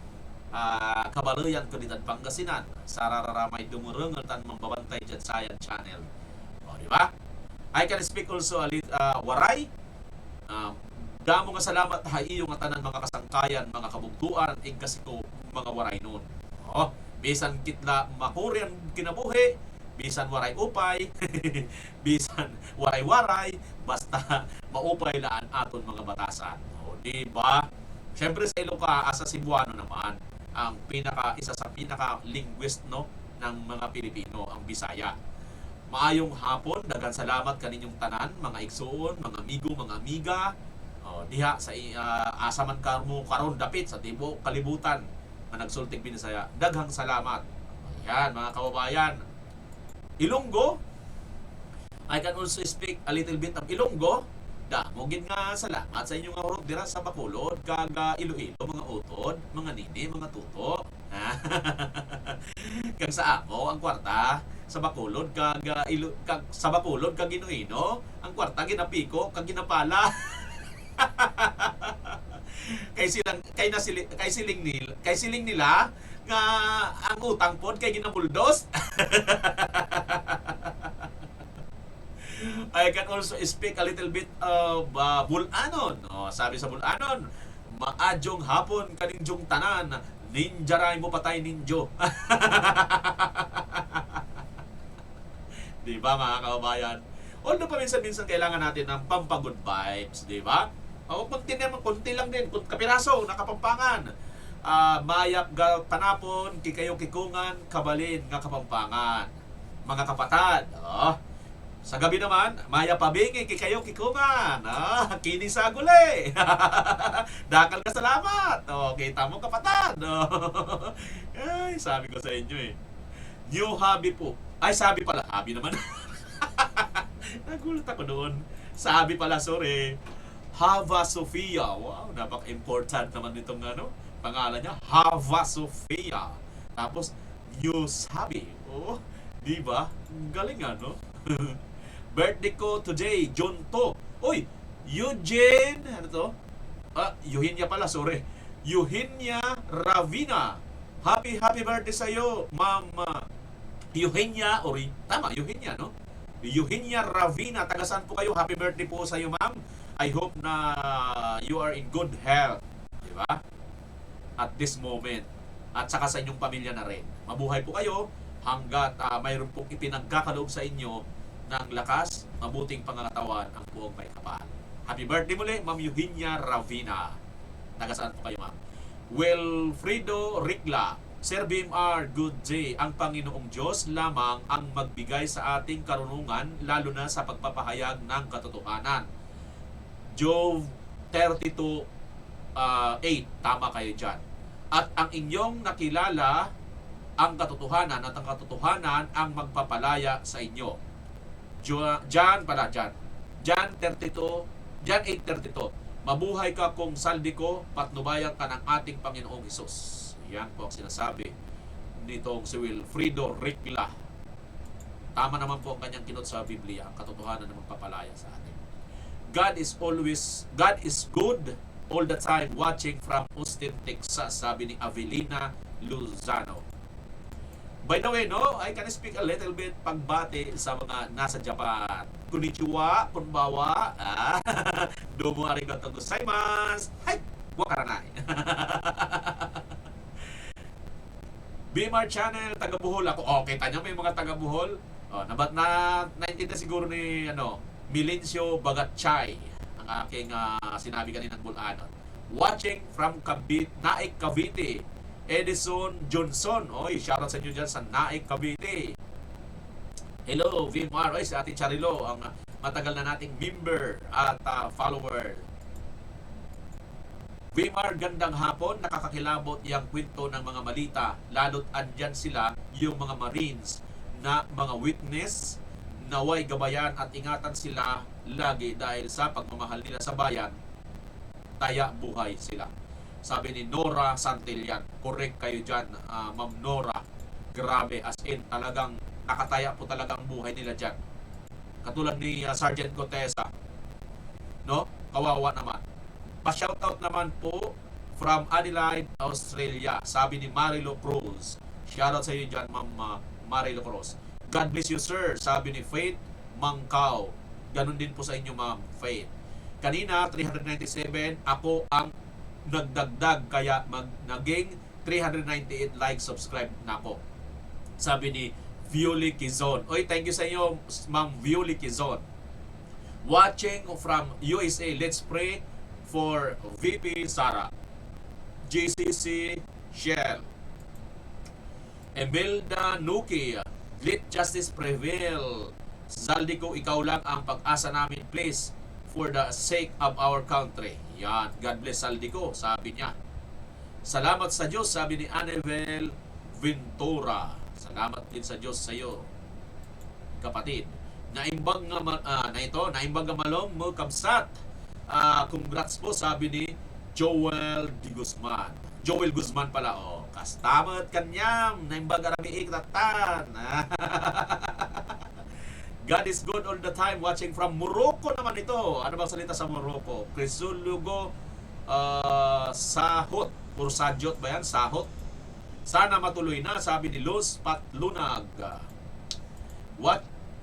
Kabalayan ko ditan Pangasinan. Sarararamay dumurengal tan mambabantay dyan Sayan Channel. Di ba? I can speak also a little Waray. Damo nga salamat ha iyo nga tanan mga kasangkayan, mga kabugtuan, kasi ko mga Waray noon. Bisan kitla makuryan kinabuhi, bisan waray upay, bisan waray-waray, basta maupay laan aton mga batasan. Di ba? Siyempre sa Iloca, asa Cebuano naman, ang isa sa pinaka-linguist, no, ng mga Pilipino, ang Bisaya. Maayong hapon, daghang salamat kaninyong tanan, mga igsoon, mga amigo, mga amiga. Diha sa asaman karmo karon dapit sa tibo kalibutan nga nagsultig Binisaya. Daghang salamat. Yan, mga kababayan. Ilonggo, I can also speak a little bit of Ilonggo. Mugin nga salamat sa inyong hurot dira sa Bacolod, kag Iloilo, mga utod, mga nini, mga tuto. Kag sa amo ang kwarta sa Bacolod, kag sa Bacolod kag Iloilo, ang kwarta ginapiko kag ginapala. kay siling nila nga ang utang pod kay ginabuldos. I can also speak a little bit of Bulanon. Sabi sa Bulanon, maadjong hapon kaninjong tanan, ninjaray mo patay ninjo. Di ba mga kababayan? Although paminsan-minsan kailangan natin ng pampagood vibes, di ba? Kunti lang din, kapiraso, nakapampangan. Mayap ga panapon, kikayo kikungan, kabalin nga kapampangan. Mga kapatad, sa gabi naman, maya pabingi, kikayo kikungan. Kini sa gulay. Dakal ka salamat. Kita mo kapatad. Ay, sabi ko sa inyo eh. New hobby po. Ay, sabi pala, hobby naman. Nagulat ako doon. Sabi pala, sorry. Hava Sofia. Wow, napaka-important naman itong pangalan niya. Hava Sofia. Tapos, news hobby. Di ba? Galing Birthday ko today, June 2. Uy, Eugene, ano to? Eugenia pala, sorry. Eugenia Ravina. Happy birthday sa'yo, Ma'am Eugenia, tama, Eugenia, no? Eugenia Ravina, taga saan po kayo? Happy birthday po sa iyo, ma'am. I hope na you are in good health. Di ba? At this moment. At saka sa inyong pamilya na rin. Mabuhay po kayo hanggat mayroon pong ipinagkakaloob sa inyo ng lakas, mabuting pangangatawan ang buong may kapal. Happy birthday muli, Ma'am Eugenia Ravina. Taga saan po kayo, ma'am? Wilfredo Ricla. Sir BMR, good day. Ang Panginoong Diyos lamang ang magbigay sa ating karunungan, lalo na sa pagpapahayag ng katotohanan. Job 32:8, tama kayo dyan. At ang inyong nakilala ang katotohanan at ang katotohanan ang magpapalaya sa inyo. John 8:32, mabuhay ka kung saldi ko, patnubayan ka ng ating Panginoong Hesus. Yan po ang sinasabi nitong si Wilfredo Ricla. Tama naman po ang kanyang kinot sa Biblia, ang katotohanan na magpapalaya sa atin. God is good all the time, watching from Austin, Texas, sabi ni Avelina Luzano. By the way, I can speak a little bit pagbati sa mga nasa Japan. Konnichiwa, konbawa, domo arigatou gozaimasu. Hay, wakaranai. BMR Channel, taga Bohol ako. Kita nyo may mga taga Bohol. Naintindihan siguro ni Milencio Bagatchay ang aking sinabi kaninang Bulanon. Watching from Naik, Cavite. Edison Johnson. Shoutout sa inyo dyan sa Naik, Cavite. Hello, VMR. Si Ate Charilo, ang matagal na nating member at follower. VMR, gandang hapon. Nakakakilabot yung kwento ng mga malita. Lalo't andyan sila, yung mga Marines na mga witness. Naway gabayan at ingatan sila lagi dahil sa pagmamahal nila sa bayan. Taya buhay sila. Sabi ni Nora Santillan. Correct kayo dyan, Ma'am Nora. Grabe, as in, talagang nakataya po talaga ang buhay nila dyan. Katulad ni Sergeant Contessa. Kawawa naman. Pa-shoutout naman po from Adelaide, Australia. Sabi ni Marilo Cruz. Shoutout sa iyo dyan, Ma'am Marilo Cruz. God bless you, sir. Sabi ni Faith Mangkaw. Ganun din po sa inyo, Ma'am Faith. Kanina, 397. Ako ang nagdagdag, kaya naging 398 like, subscribe na ako. Sabi ni Violi Quezon. Thank you sa inyo, Ma'am Violi Quezon. Watching from USA. Let's pray for VP Sara, JCC Shell, Emelda Nuki. Let justice prevail. Zaldico, ikaw lang ang pag-asa namin, please, for the sake of our country. Yan, God bless Zaldico, sabi niya. Salamat sa Diyos, sabi ni Annabel Ventura. Salamat din sa Diyos sa iyo, kapatid. Naimbang nga malong mo kamsat. Congrats po, sabi ni Joel D. Guzman. Joel Guzman pala, kastamat kanyam, naimbang arami iktatan. God is good all the time, watching from Morocco naman ito. Ano bang salita sa Morocco? Crisulugo Sahot. Puro sadyot ba yan? Sahot. Sana matuloy na, sabi ni Luz Patlunag.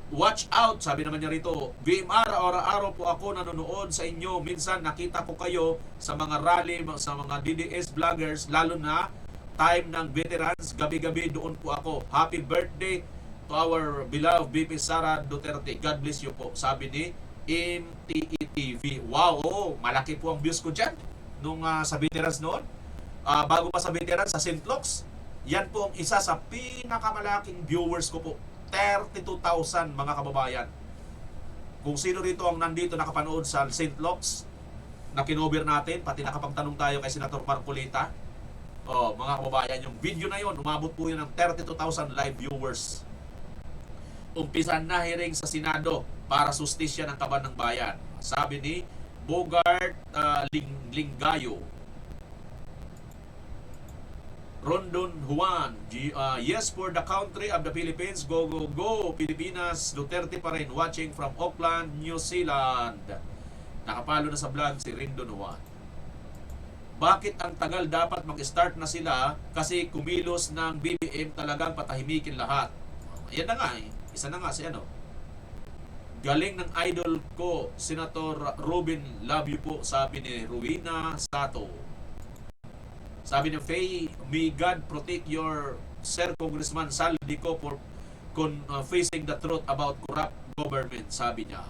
Watch out, sabi naman niya rito. VMR, araw-araw po ako nanonood sa inyo. Minsan nakita ko kayo sa mga rally, sa mga DDS vloggers, lalo na time ng veterans. Gabi-gabi doon po ako. Happy birthday to our beloved VP Sara Duterte. God bless you po, sabi ni MTETV. Wow, malaki po ang views ko dyan nung sa veterans noon. Bago pa sa veterans, sa St. Luke's, yan po ang isa sa pinakamalaking viewers ko po. 32,000 mga kababayan. Kung sino rito ang nandito nakapanood sa St. Luke's na kinover natin, pati nakapagtanong tayo kay Senator Marcolita, mga kababayan, yung video na yon, umabot po yun ng 32,000 live viewers. Umpisan na hearing sa Senado para sustisya ng kaban ng bayan. Sabi ni Bogart Linggayo. Rondon Juan, yes for the country of the Philippines, go, go, go, Pilipinas, Duterte pa rin, watching from Auckland, New Zealand. Nakapalo na sa vlog si Rondon Juan. Bakit ang tagal? Dapat mag-start na sila kasi kumilos ng BBM talagang patahimikin lahat. Yan na nga isa na nga si ano. Galing ng idol ko, Senator Robin, love you po, sabi ni Ruina Sato. Sabi ni Faye, may God protect your Sir Congressman Saldico for facing the truth about corrupt government, sabi niya.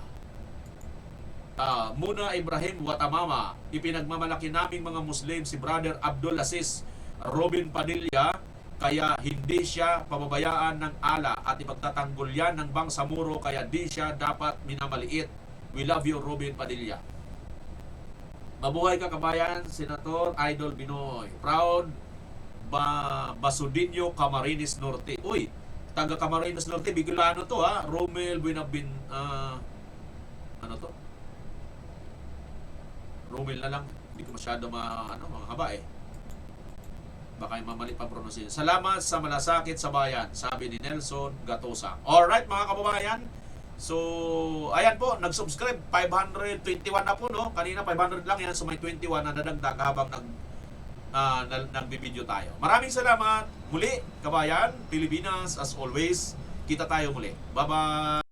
Muna Ibrahim Watamama, ipinagmamalaki naming mga Muslim si Brother Abdul Aziz Robin Padilla, kaya hindi siya pababayaan ng ala at ipagtatanggol yan ng Bangsamoro, kaya di siya dapat minamaliit. We love you, Robin Padilla. Mabuhay ka kabayan, Senator Idol Binoy. Proud Basudinho, Camarines Norte. Uy, taga Camarines Norte, Bicolano to ha. Romel Buenabin, ano to? Romel na lang. Hindi ko masyado mahaba eh. Baka yung mamali pa pronunciation. Salamat sa malasakit sa bayan, sabi ni Nelson Gatosa. Alright mga kababayan. So, ayan po, nag-subscribe, 521 na po, no? Kanina 500 lang yan, so may 21 na nadagdag habang nagbibideo tayo. Maraming salamat. Muli, kabayan, Pilipinas, as always, kita tayo muli. Bye-bye!